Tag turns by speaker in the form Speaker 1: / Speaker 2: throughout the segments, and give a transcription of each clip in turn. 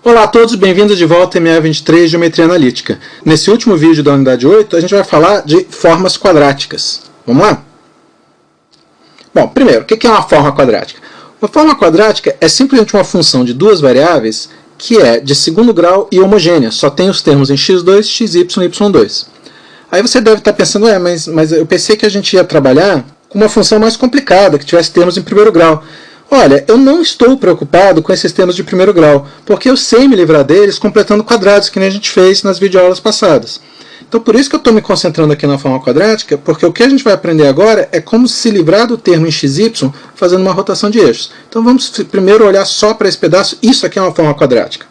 Speaker 1: Olá a todos, bem-vindos de volta à MA23 Geometria Analítica. Nesse último vídeo da unidade 8, a gente vai falar de formas quadráticas. Vamos lá? Bom, primeiro, o que é uma forma quadrática? Uma forma quadrática é simplesmente uma função de duas variáveis que é de segundo grau e homogênea, só tem os termos em x2, xy e y2. Aí você deve estar pensando, mas eu pensei que a gente ia trabalhar com uma função mais complicada, que tivesse termos em primeiro grau. Olha, eu não estou preocupado com esses termos de primeiro grau, porque eu sei me livrar deles completando quadrados, que nem a gente fez nas videoaulas passadas. Então por isso que eu estou me concentrando aqui na forma quadrática, porque o que a gente vai aprender agora é como se livrar do termo em xy fazendo uma rotação de eixos. Então vamos primeiro olhar só para esse pedaço. Isso aqui é uma forma quadrática.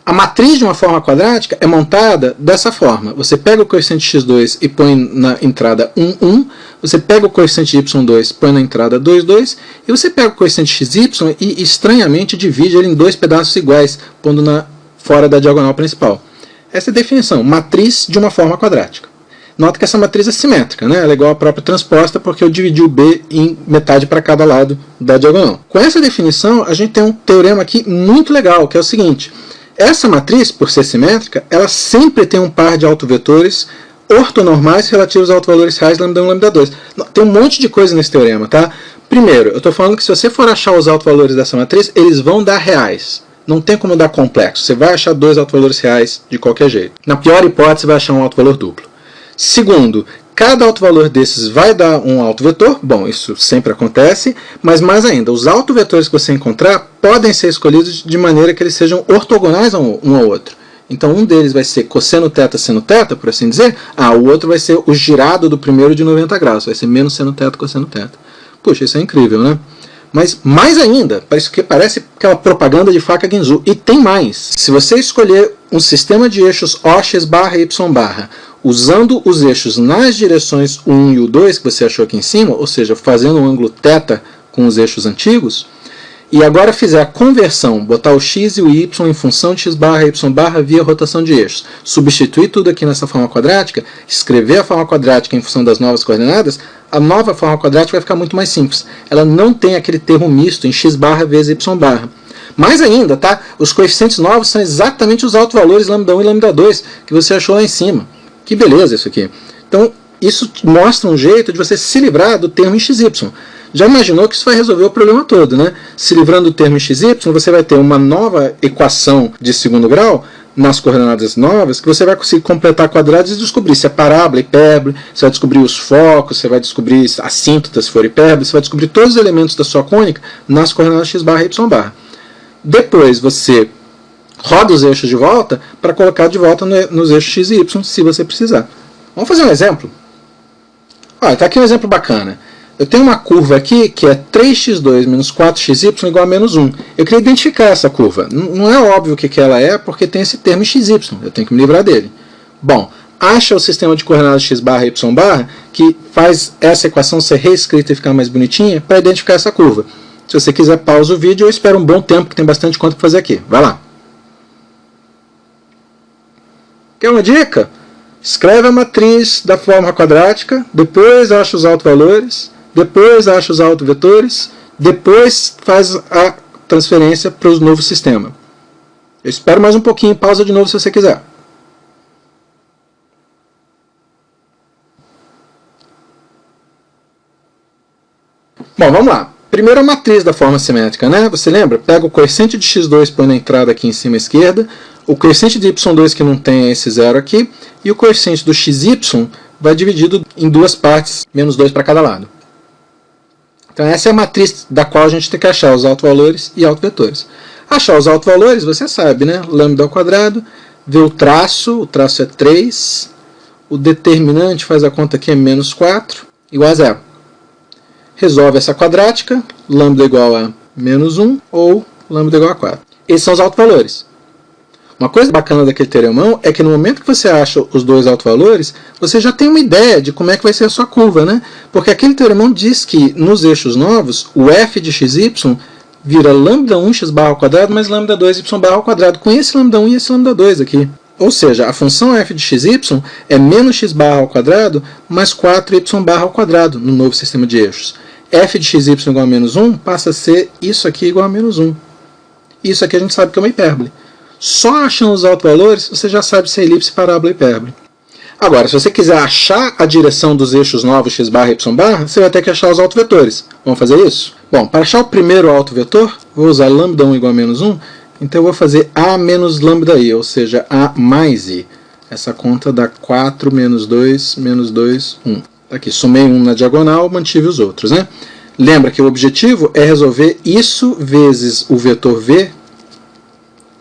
Speaker 1: A matriz de uma forma quadrática é montada dessa forma. Você pega o coeficiente x2 e põe na entrada 1, 1. Você pega o coeficiente y2 e põe na entrada 2, 2. E você pega o coeficiente xy e estranhamente divide ele em dois pedaços iguais, pondo fora da diagonal principal. Essa é a definição, matriz de uma forma quadrática. Nota que essa matriz é simétrica, né? Ela é igual à própria transposta porque eu dividi o B em metade para cada lado da diagonal. Com essa definição, a gente tem um teorema aqui muito legal, que é o seguinte. Essa matriz, por ser simétrica, ela sempre tem um par de autovetores ortonormais relativos a autovalores reais lambda 1 e lambda 2. Tem um monte de coisa nesse teorema, tá? Primeiro, eu estou falando que se você for achar os autovalores dessa matriz, eles vão dar reais. Não tem como dar complexo. Você vai achar dois autovalores reais de qualquer jeito. Na pior hipótese, você vai achar um autovalor duplo. Segundo, cada autovalor desses vai dar um autovetor. Bom, isso sempre acontece. Mas mais ainda, os autovetores que você encontrar podem ser escolhidos de maneira que eles sejam ortogonais um ao outro. Então um deles vai ser cosseno θ seno θ, por assim dizer. O outro vai ser o girado do primeiro de 90 graus. Vai ser menos seno θ cosseno θ. Puxa, isso é incrível, né? Mas mais ainda, parece aquela propaganda de faca Ginzu. E tem mais. Se você escolher um sistema de eixos OX barra Y barra, usando os eixos nas direções 1 e o 2, que você achou aqui em cima, ou seja, fazendo um ângulo θ com os eixos antigos, e agora fizer a conversão, botar o x e o y em função de x barra y barra via rotação de eixos, substituir tudo aqui nessa forma quadrática, escrever a forma quadrática em função das novas coordenadas, a nova forma quadrática vai ficar muito mais simples. Ela não tem aquele termo misto em x barra vezes y barra. Mais ainda, tá? Os coeficientes novos são exatamente os autovalores lambda 1 e lambda 2 que você achou lá em cima. Que beleza isso aqui. Então, isso mostra um jeito de você se livrar do termo em xy. Já imaginou que isso vai resolver o problema todo, né? Se livrando do termo em xy, você vai ter uma nova equação de segundo grau nas coordenadas novas, que você vai conseguir completar quadrados e descobrir se é parábola, hipérbole, você vai descobrir os focos, você vai descobrir assíntota se for hipérbole, você vai descobrir todos os elementos da sua cônica nas coordenadas x barra e y barra. Depois você roda os eixos de volta para colocar de volta nos eixos x e y, se você precisar. Vamos fazer um exemplo? Olha, está aqui um exemplo bacana. Eu tenho uma curva aqui que é 3x2 menos 4xy igual a menos 1. Eu queria identificar essa curva. Não é óbvio o que ela é, porque tem esse termo xy. Eu tenho que me livrar dele. Bom, acha o sistema de coordenadas x barra e y barra que faz essa equação ser reescrita e ficar mais bonitinha para identificar essa curva. Se você quiser, pausa o vídeo. Eu espero um bom tempo, que tem bastante conta para fazer aqui. Vai lá. Quer uma dica? Escreve a matriz da forma quadrática, depois acha os autovalores, depois acha os autovetores, depois faz a transferência para o novo sistema. Eu espero mais um pouquinho, pausa de novo se você quiser. Bom, vamos lá. Primeiro a matriz da forma simétrica, né? Você lembra? Pega o coeficiente de x2, põe na entrada aqui em cima à esquerda, o coeficiente de y2 que não tem é esse zero aqui, e o coeficiente do xy vai dividido em duas partes, menos 2 para cada lado. Então essa é a matriz da qual a gente tem que achar os autovalores e autovetores. Achar os autovalores, você sabe, né? Lambda ao quadrado, vê o traço é 3, o determinante, faz a conta aqui, é menos 4, igual a zero. Resolve essa quadrática, lambda igual a menos 1 ou lambda igual a 4. Esses são os autovalores. Uma coisa bacana daquele teoremão é que no momento que você acha os dois autovalores, você já tem uma ideia de como é que vai ser a sua curva, né? Porque aquele teoremão diz que nos eixos novos, o f de xy vira lambda 1 x barra ao quadrado mais lambda 2 y barra ao quadrado, com esse lambda 1 e esse lambda 2 aqui. Ou seja, a função f de xy é menos x barra ao quadrado mais 4y barra ao quadrado no novo sistema de eixos. F de xy igual a menos 1 passa a ser isso aqui igual a menos 1. Isso aqui a gente sabe que é uma hipérbole. Só achando os autovalores, você já sabe se é elipse, parábola ou hipérbole. Agora, se você quiser achar a direção dos eixos novos x barra e y barra, você vai ter que achar os autovetores. Vamos fazer isso? Bom, para achar o primeiro autovetor, vou usar lambda 1 igual a menos 1, então eu vou fazer a menos lambda i, ou seja, a mais i. Essa conta dá 4 menos 2, menos 2, 1. Aqui, somei 1 na diagonal, mantive os outros, né? Lembra que o objetivo é resolver isso vezes o vetor v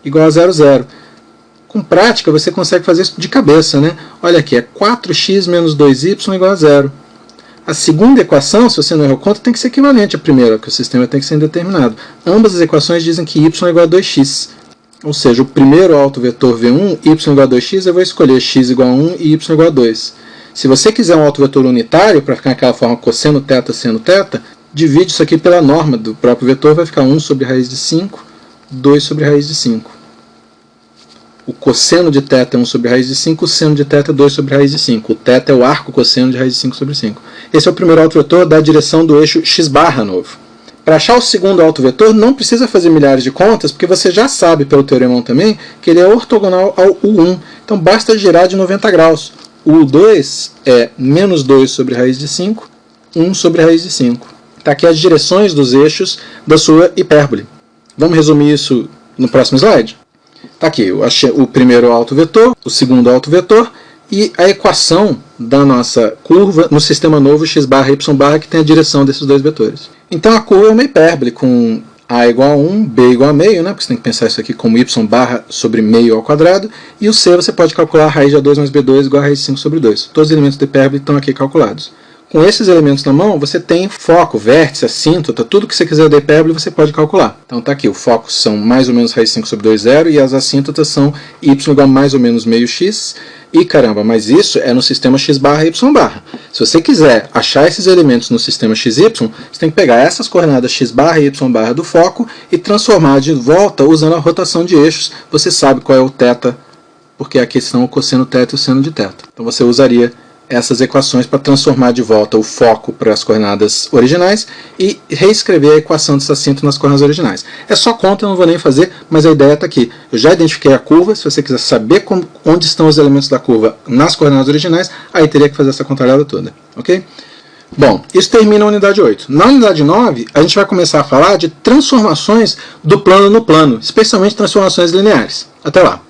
Speaker 1: igual a 0, 0. Com prática, você consegue fazer isso de cabeça, né? Olha aqui, é 4x menos 2y igual a 0. A segunda equação, se você não errou conta, tem que ser equivalente à primeira, porque o sistema tem que ser indeterminado. Ambas as equações dizem que y é igual a 2x. Ou seja, o primeiro autovetor V1, y igual a 2x, eu vou escolher x igual a 1 e y igual a 2. Se você quiser um autovetor unitário, para ficar naquela forma cosseno θ, seno θ, divide isso aqui pela norma do próprio vetor, vai ficar 1 sobre raiz de 5, 2 sobre raiz de 5. O cosseno de θ é 1 sobre raiz de 5, o seno de θ é 2 sobre raiz de 5. O θ é o arco cosseno de raiz de 5 sobre 5. Esse é o primeiro autovetor da direção do eixo x barra novo. Para achar o segundo autovetor, não precisa fazer milhares de contas, porque você já sabe pelo teoremão também que ele é ortogonal ao U1. Então basta girar de 90 graus. O U2 é menos 2 sobre raiz de 5, 1 sobre raiz de 5. Está aqui as direções dos eixos da sua hipérbole. Vamos resumir isso no próximo slide? Está aqui, eu achei o primeiro autovetor, o segundo autovetor e a equação da nossa curva no sistema novo x barra e y barra que tem a direção desses dois vetores. Então a curva é uma hipérbole com a igual a 1, b igual a meio, né? Porque você tem que pensar isso aqui como y barra sobre meio ao quadrado, e o c você pode calcular a raiz de A2 mais B2 igual a raiz de 5 sobre 2. Todos os elementos da hipérbole estão aqui calculados. Com esses elementos na mão, você tem foco, vértice, assíntota, tudo que você quiser da hipérbole você pode calcular. Então está aqui, o foco são mais ou menos raiz de 5 sobre 2, 0, e as assíntotas são y igual a mais ou menos meio x, e caramba, mas isso é no sistema x barra e y barra. Se você quiser achar esses elementos no sistema xy, você tem que pegar essas coordenadas x barra e y barra do foco e transformar de volta usando a rotação de eixos. Você sabe qual é o θ, porque aqui são o cosseno θ e o seno de θ. Então você usaria essas equações para transformar de volta o foco para as coordenadas originais e reescrever a equação dessa assíntota nas coordenadas originais. É só conta, eu não vou nem fazer, mas a ideia está aqui. Eu já identifiquei a curva, se você quiser saber onde estão os elementos da curva nas coordenadas originais, aí teria que fazer essa contalhada toda. Ok? Bom, isso termina a unidade 8. Na unidade 9, a gente vai começar a falar de transformações do plano no plano, especialmente transformações lineares. Até lá!